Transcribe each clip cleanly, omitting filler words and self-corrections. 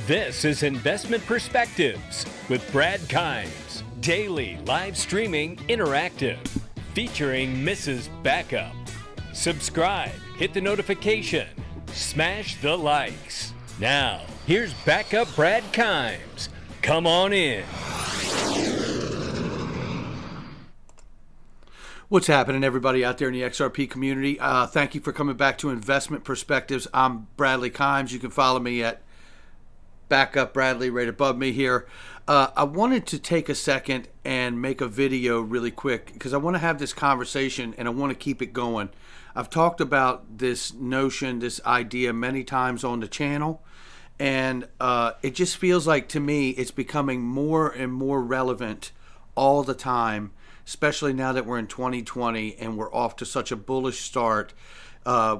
This is Investment Perspectives with Brad Kimes. Daily live streaming interactive featuring Mrs. Backup. Subscribe, hit the notification, smash the likes. Now, here's Backup Brad Kimes. Come on in. What's happening, everybody out there in the XRP community? Thank you for coming back to Investment Perspectives. I'm Bradley Kimes. You can follow me at Backup Bradley right above me here. I wanted to take a second and make a video really quick because I want to have this conversation and I want to keep it going. I've talked about this notion, this idea many times on the channel, and it just feels like to me it's becoming more and more relevant all the time, especially now that we're in 2020 and we're off to such a bullish start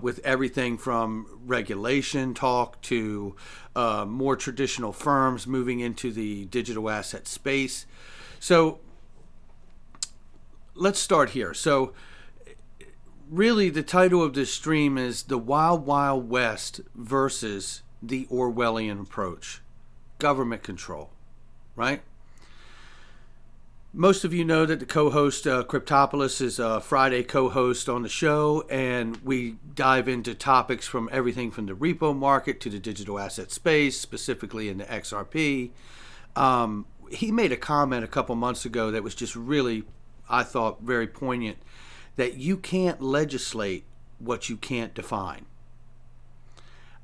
with everything from regulation talk to more traditional firms moving into the digital asset space. So let's start here. So really the title of this stream is The Wild Wild West versus the Orwellian Approach. Government control, right? Most of you know that the co-host Cryptopolis is a Friday co-host on the show, and we dive into topics from everything from the repo market to the digital asset space, specifically in the XRP. He made a comment a couple months ago that was just really, I thought, very poignant, that you can't legislate what you can't define.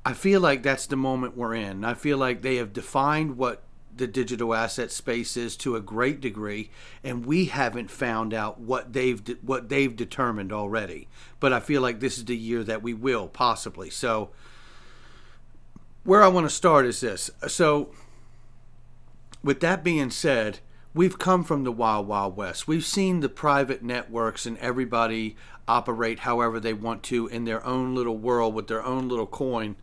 I feel like that's the moment we're in. I feel like they have defined what the digital asset space is to a great degree, and we haven't found out what they've determined already. But I feel like this is the year that we will, possibly. So where I want to start is this. So with that being said, we've come from the Wild Wild West. We've seen the private networks and everybody operate however they want to in their own little world with their own little coin,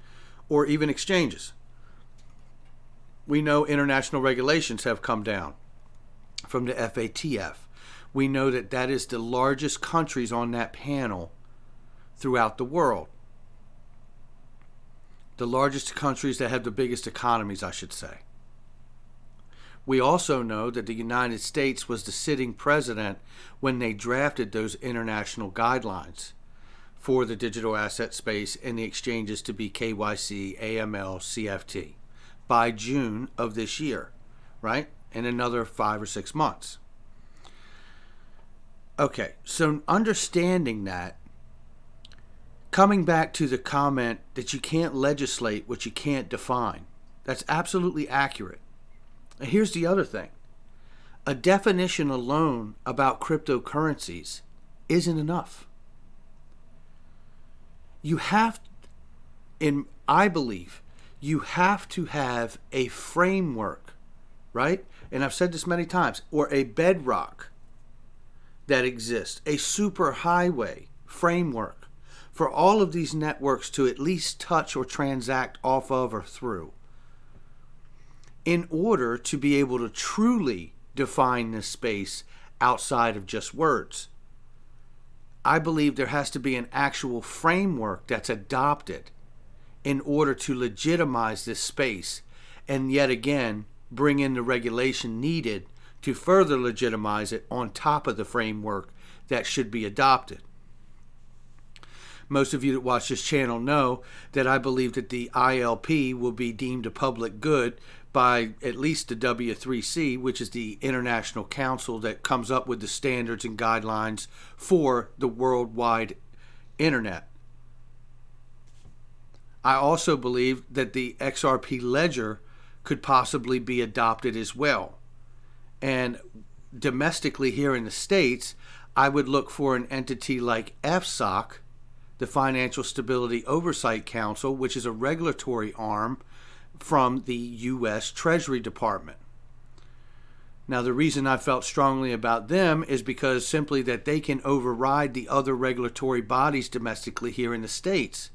or even exchanges. We know international regulations have come down from the FATF. We know that that is the largest countries on that panel throughout the world. The largest countries that have the biggest economies, I should say. We also know that the United States was the sitting president when they drafted those international guidelines for the digital asset space and the exchanges to be KYC, AML, CFT. By June of this year, right? In another 5 or 6 months. Okay, so understanding that, coming back to the comment that you can't legislate what you can't define, that's absolutely accurate. And here's the other thing. A definition alone about cryptocurrencies isn't enough. You have, I believe, you have to have a framework, right? And I've said this many times, or a bedrock that exists, a superhighway framework for all of these networks to at least touch or transact off of or through, in order to be able to truly define this space outside of just words. I believe there has to be an actual framework that's adopted in order to legitimize this space, and yet again bring in the regulation needed to further legitimize it on top of the framework that should be adopted. Most of you that watch this channel know that I believe that the ILP will be deemed a public good by at least the W3C, which is the international council that comes up with the standards and guidelines for the worldwide internet. I also believe that the XRP ledger could possibly be adopted as well. And domestically here in the States, I would look for an entity like FSOC, the Financial Stability Oversight Council, which is a regulatory arm from the U.S. Treasury Department. Now, the reason I felt strongly about them is because simply that they can override the other regulatory bodies domestically here in the States.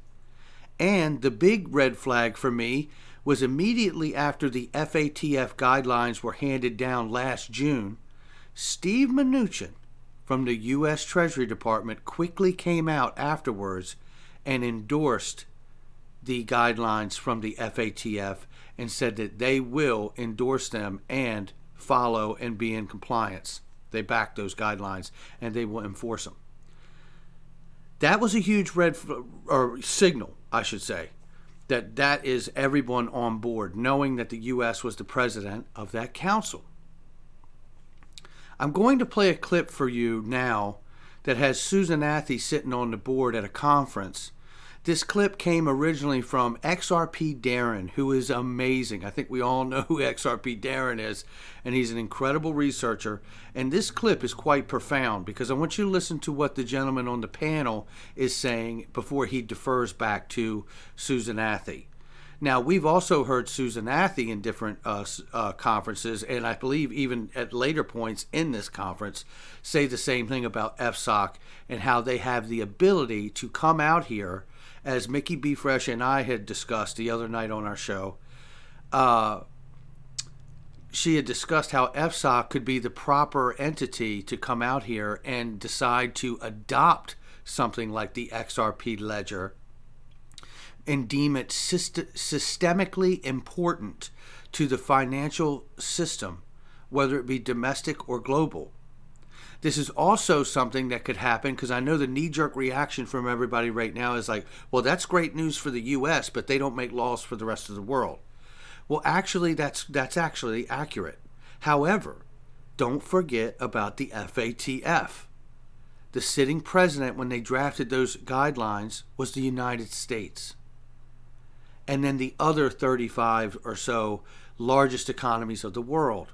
And the big red flag for me was immediately after the FATF guidelines were handed down last June, Steve Mnuchin from the U.S. Treasury Department quickly came out afterwards and endorsed the guidelines from the FATF and said that they will endorse them and follow and be in compliance. They back those guidelines and they will enforce them. That was a huge signal, I should say, that is everyone on board, knowing that the U.S. was the president of that council. I'm going to play a clip for you now that has Susan Athey sitting on the board at a conference. This clip came originally from XRP Darren, who is amazing. I think we all know who XRP Darren is, and he's an incredible researcher. And this clip is quite profound because I want you to listen to what the gentleman on the panel is saying before he defers back to Susan Athey. Now, we've also heard Susan Athey in different conferences, and I believe even at later points in this conference, say the same thing about FSOC and how they have the ability to come out here, as Mickey B. Fresh and I had discussed the other night on our show. She had discussed how FSOC could be the proper entity to come out here and decide to adopt something like the XRP ledger and deem it systemically important to the financial system, whether it be domestic or global. This is also something that could happen because I know the knee-jerk reaction from everybody right now is like, well, that's great news for the U.S., but they don't make laws for the rest of the world. Well, actually, that's actually accurate. However, don't forget about the FATF. The sitting president, when they drafted those guidelines, was the United States. And then the other 35 or so largest economies of the world.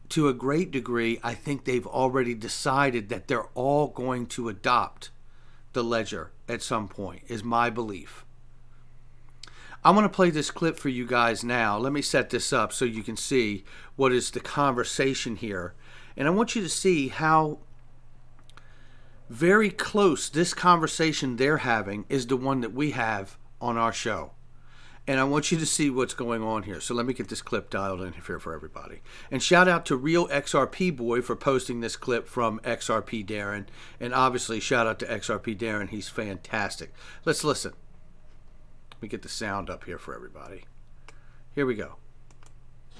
To a great degree, I think they've already decided that they're all going to adopt the ledger at some point, is my belief. I want to play this clip for you guys now. Let me set this up so you can see what is the conversation here. And I want you to see how very close this conversation they're having is the one that we have on our show. And I want you to see what's going on here. So let me get this clip dialed in here for everybody. And shout out to Real XRP Boy for posting this clip from XRP Darren. And obviously shout out to XRP Darren. He's fantastic. Let's listen. Let me get the sound up here for everybody. Here we go.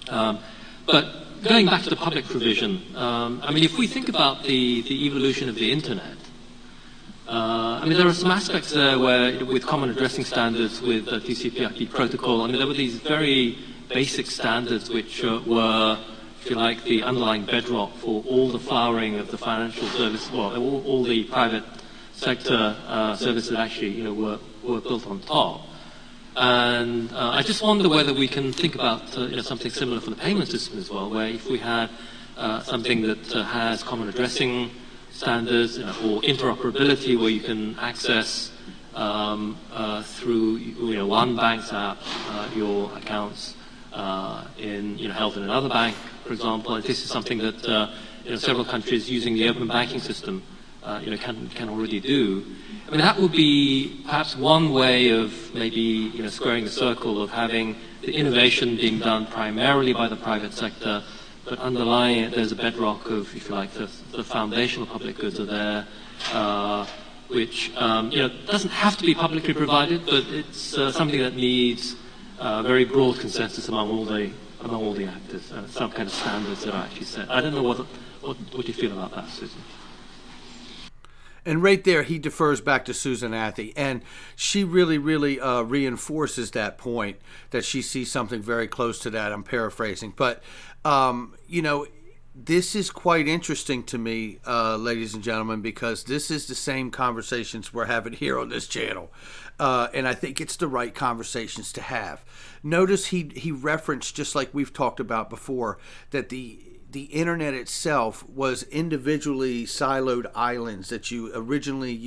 But going back to the public provision, I mean, if we think about the evolution of the internet, I mean, there are some aspects there where, with common addressing standards, with TCP/IP protocol, I mean, there were these very basic standards which were, if you like, the underlying bedrock for all the flowering of the financial service, well, all the private sector services actually, you know, were built on top. And I just wonder whether we can think about you know, something similar for the payment system as well, where if we had something that has common addressing standards, you know, or interoperability, where you can access through one bank's app your accounts held in another bank, for example. And this is something that several countries using the open banking system can already do. I mean, that would be perhaps one way of maybe squaring the circle of having the innovation being done primarily by the private sector, but underlying it, there's a bedrock of, if you like, the foundational public goods are there, which doesn't have to be publicly provided, but it's something that needs very broad consensus among all the actors, some kind of standards that are actually set. I don't know what you feel about that, Susan. And right there, he defers back to Susan Athey, and she really reinforces that point that she sees something very close to that. I'm paraphrasing, but this is quite interesting to me, ladies and gentlemen, because this is the same conversations we're having here on this channel, and I think it's the right conversations to have. Notice he referenced, just like we've talked about before, that the internet itself was individually siloed islands that you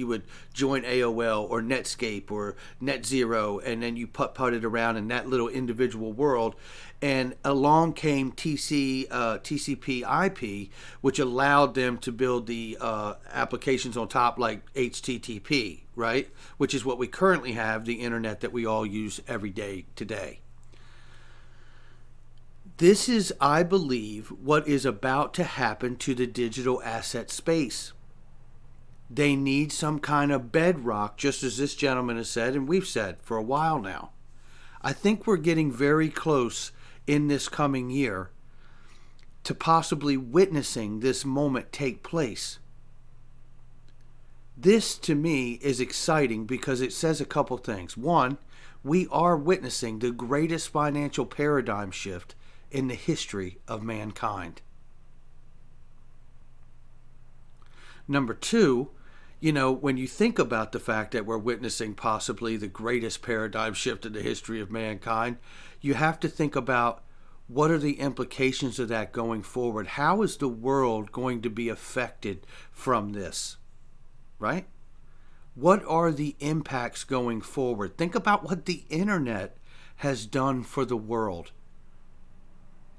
would join AOL or Netscape or NetZero, and then you put-putted around in that little individual world. And along came TCP/IP, which allowed them to build the applications on top like HTTP, right? Which is what we currently have, the internet that we all use every day today. This is, I believe, what is about to happen to the digital asset space. They need some kind of bedrock, just as this gentleman has said, and we've said for a while now. I think we're getting very close in this coming year to possibly witnessing this moment take place. This, to me, is exciting because it says a couple things. One, we are witnessing the greatest financial paradigm shift in the history of mankind. Number two, when you think about the fact that we're witnessing possibly the greatest paradigm shift in the history of mankind, you have to think about what are the implications of that going forward? How is the world going to be affected from this? Right? What are the impacts going forward? Think about what the internet has done for the world.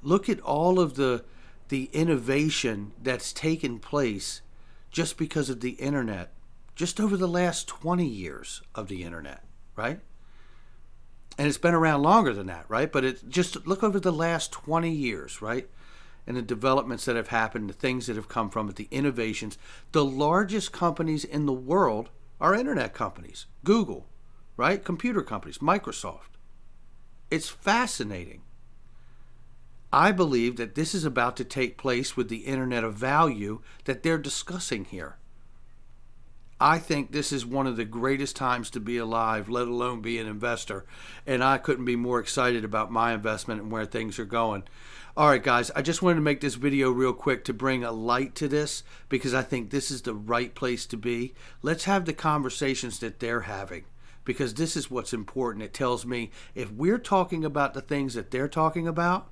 Look at all of the innovation that's taken place just because of the internet, just over the last 20 years of the internet, right? And it's been around longer than that, right? But just look over the last 20 years, right? And the developments that have happened, the things that have come from it, the innovations. The largest companies in the world are internet companies. Google, right? Computer companies, Microsoft. It's fascinating. I believe that this is about to take place with the Internet of Value that they're discussing here. I think this is one of the greatest times to be alive, let alone be an investor. And I couldn't be more excited about my investment and where things are going. All right, guys, I just wanted to make this video real quick to bring a light to this because I think this is the right place to be. Let's have the conversations that they're having because this is what's important. It tells me if we're talking about the things that they're talking about,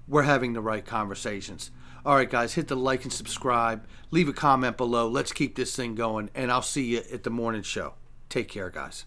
we're having the right conversations. All right, guys, hit the like and subscribe. Leave a comment below. Let's keep this thing going, and I'll see you at the morning show. Take care, guys.